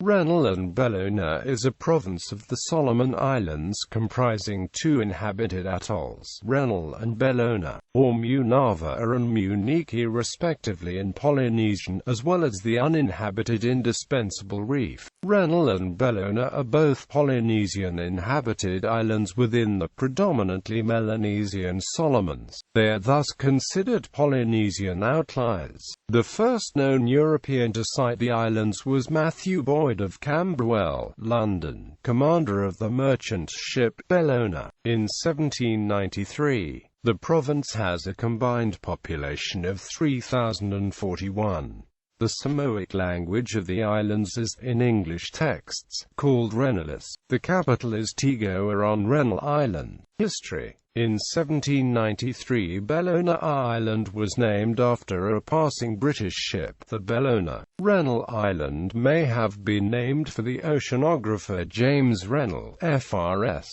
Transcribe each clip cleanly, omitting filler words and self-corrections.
Rennell and Bellona is a province of the Solomon Islands comprising two inhabited atolls, Rennell and Bellona, or Munava and Muniki respectively in Polynesian, as well as the uninhabited indispensable reef. Rennell and Bellona are both Polynesian inhabited islands within the predominantly Melanesian Solomons. They are thus considered Polynesian outliers. The first known European to sight the islands was Matthew Boyd of Camberwell, London, commander of the merchant ship Bellona, in 1793. The province has a combined population of 3,041. The Samoic language of the islands is, in English texts, called Rennelis. The capital is Tigoa on Rennell Island. History. In 1793 Bellona Island was named after a passing British ship, the Bellona. Rennell Island may have been named for the oceanographer James Rennell, FRS.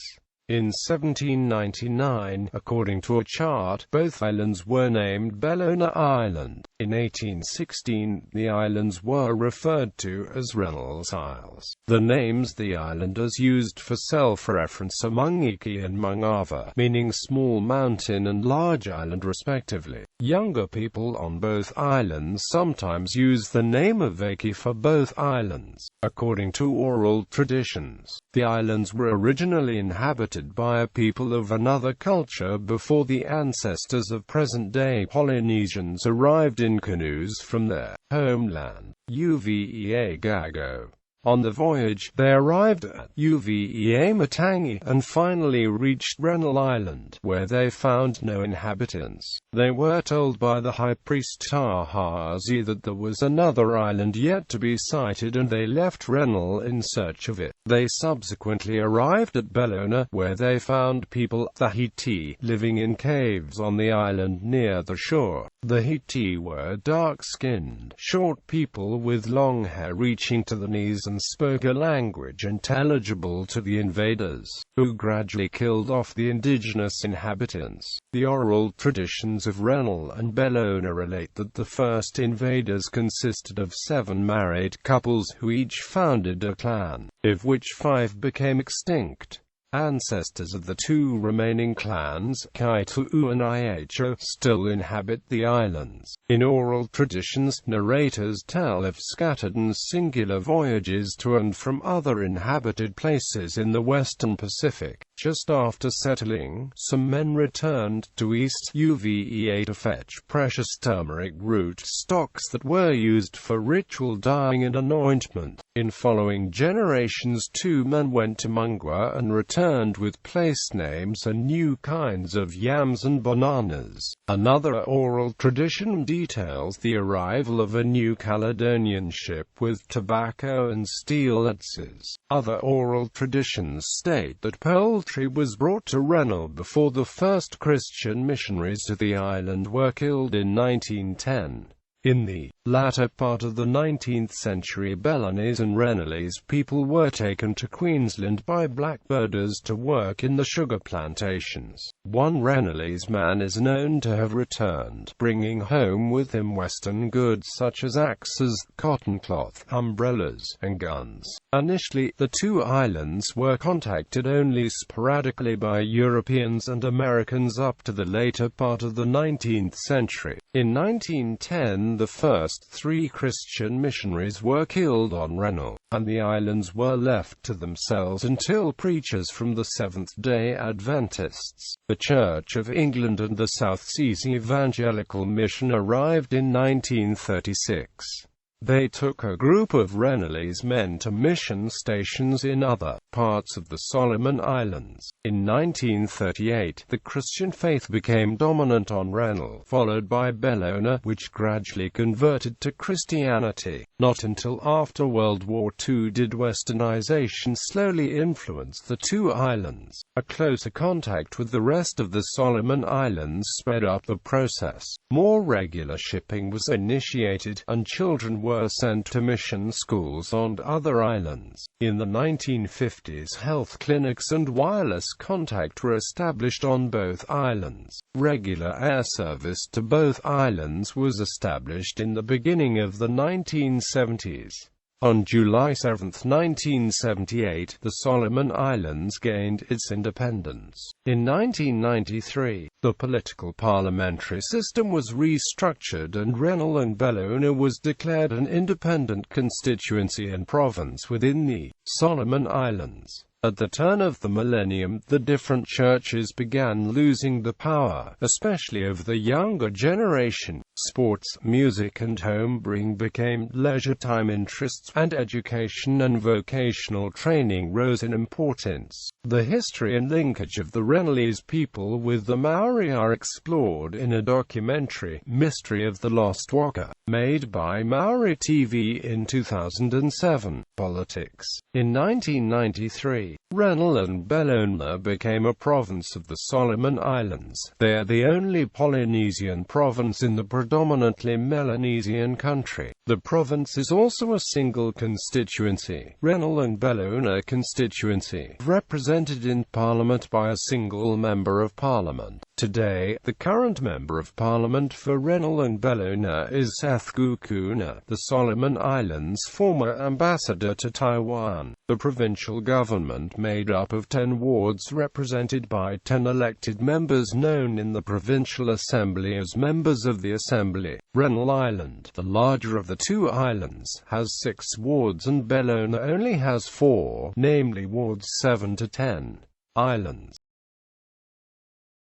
In 1799, according to a chart, both islands were named Bellona Island. In 1816, the islands were referred to as Rennell's Isles. The names the islanders used for self-reference are Mungiki and Mungava, meaning small mountain and large island respectively. Younger people on both islands sometimes use the name of Vaki for both islands. According to oral traditions, the islands were originally inhabited by a people of another culture before the ancestors of present-day Polynesians arrived in canoes from their homeland, Uvea Gago. On the voyage, they arrived at Uvea Matangi, and finally reached Rennell Island, where they found no inhabitants. They were told by the high priest Tahazi that there was another island yet to be sighted, and they left Rennell in search of it. They subsequently arrived at Bellona, where they found people, the Hiti, living in caves on the island near the shore. The Hiti were dark-skinned, short people with long hair reaching to the knees and spoke a language intelligible to the invaders, who gradually killed off the indigenous inhabitants. The oral traditions of Rennell and Bellona relate that the first invaders consisted of 7 married couples who each founded a clan, of which 5 became extinct. Ancestors of the 2 remaining clans, Kaitu'u and Iacho, still inhabit the islands. In oral traditions, narrators tell of scattered and singular voyages to and from other inhabited places in the western Pacific. Just after settling, some men returned to East Uvea to fetch precious turmeric root stocks that were used for ritual dyeing and anointment. In following generations 2 men went to Mungwa and returned with place names and new kinds of yams and bananas. Another oral tradition details the arrival of a New Caledonian ship with tobacco and steel axes. Other oral traditions state that poultry was brought to Rennell before the first Christian missionaries to the island were killed in 1910. In the latter part of the 19th century, Bellonese and Rennellese people were taken to Queensland by blackbirders to work in the sugar plantations. One Rennellese man is known to have returned, bringing home with him Western goods such as axes, cotton cloth, umbrellas, and guns. Initially, the 2 islands were contacted only sporadically by Europeans and Americans up to the later part of the 19th century. In 1910, the first 3 Christian missionaries were killed on Rennell, and the islands were left to themselves until preachers from the Seventh-day Adventists, the Church of England and the South Seas Evangelical Mission arrived in 1936. They took a group of Rennellese men to mission stations in other parts of the Solomon Islands. In 1938, the Christian faith became dominant on Rennell, followed by Bellona, which gradually converted to Christianity. Not until after World War II did Westernization slowly influence the 2 islands. A closer contact with the rest of the Solomon Islands sped up the process. More regular shipping was initiated, and children were sent to mission schools on other islands. In the 1950s, health clinics and wireless contact were established on both islands. Regular air service to both islands was established in the beginning of the 1970s. On July 7, 1978, the Solomon Islands gained its independence. In 1993, the political parliamentary system was restructured and Rennell and Bellona was declared an independent constituency and province within the Solomon Islands. At the turn of the millennium, the different churches began losing the power, especially over the younger generation. Sports, music and homebrewing became leisure time interests, and education and vocational training rose in importance. The history and linkage of the Rennellese people with the Maori are explored in a documentary, Mystery of the Lost Waka, made by Maori TV in 2007. Politics. In 1993, Rennell and Bellona became a province of the Solomon Islands. They are the only Polynesian province in the predominantly Melanesian country. The province is also a single constituency, Rennell and Bellona constituency, represented in Parliament by a single Member of Parliament. Today, the current Member of Parliament for Rennell and Bellona is Seth Gukuna, the Solomon Islands' former ambassador to Taiwan. The provincial government made up of 10 wards represented by 10 elected members known in the Provincial Assembly as members of the Assembly. Rennell Island, the larger of the two islands, has 6 wards and Bellona only has 4, namely wards 7 to 10. Islands